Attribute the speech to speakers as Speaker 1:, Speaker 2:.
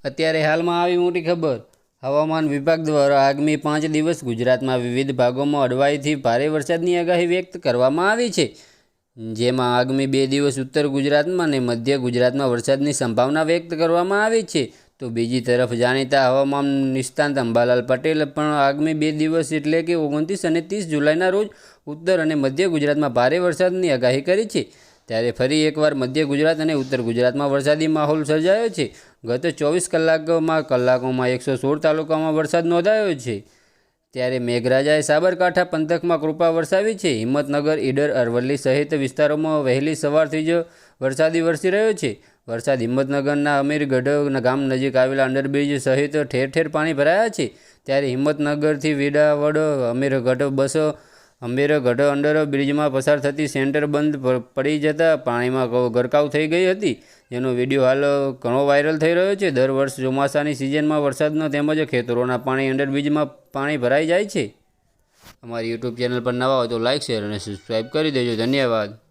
Speaker 1: અત્યારે હાલમાં આવી મોટી ખબર. હવામાન વિભાગ દ્વારા આગામી 5 દિવસ ગુજરાતમાં વિવિધ ભાગોમાં હળવાથી ભારે વરસાદની આગાહી વ્યક્ત કરવામાં આવી છે. જેમાં આગામી 2 દિવસ ઉત્તર ગુજરાતમાં અને મધ્ય ગુજરાતમાં વરસાદની સંભાવના વ્યક્ત કરવામાં આવી છે. તો બીજી તરફ જાણીતા હવામાન નિષ્ણાત અંબાલાલ પટેલે પણ આગામી 2 દિવસ એટલે કે 29 અને 30 જુલાઈના રોજ ઉત્તર અને મધ્ય ગુજરાતમાં ભારે વરસાદની આગાહી કરી છે. ત્યારે ફરી એકવાર મધ્ય ગુજરાત અને ઉત્તર ગુજરાતમાં વરસાદી માહોલ સર્જાયો છે. ગત 24 કલાકોમાં 116 તાલુકામાં વરસાદ નોંધાયો છે. ત્યારે મેઘરાજાએ સાબરકાંઠા પંથકમાં કૃપા વરસાવી છે. હિંમતનગર, ઈડર, અરવલ્લી સહિત વિસ્તારોમાં વહેલી સવારથી જ વરસાદી વરસી રહ્યો છે. વરસાદ હિંમતનગરના અમીરગઢ ગામ નજીક આવેલા અંડરબ્રિજ સહિત ઠેર ઠેર પાણી ભરાયા છે. ત્યારે હિંમતનગરથી વેડાવળ અમીરગઢ બસ અમીરગઢ અંડર બ્રિજમાં પસાર થતી સેન્ટર બંધ પડી જતાં પાણીમાં ગરકાવ થઈ ગઈ હતી. જેનો વિડીયો હાલ ઘણો વાયરલ થઈ રહ્યો છે. દર વર્ષ ચોમાસાની સિઝનમાં વરસાદનો તેમજ ખેતરોના પાણી અંડરબ્રિજમાં પાણી ભરાઈ જાય છે. અમારી યુટ્યુબ ચેનલ પર નવા હોય તો લાઇક, શેર અને સબસ્ક્રાઈબ કરી દેજો. ધન્યવાદ.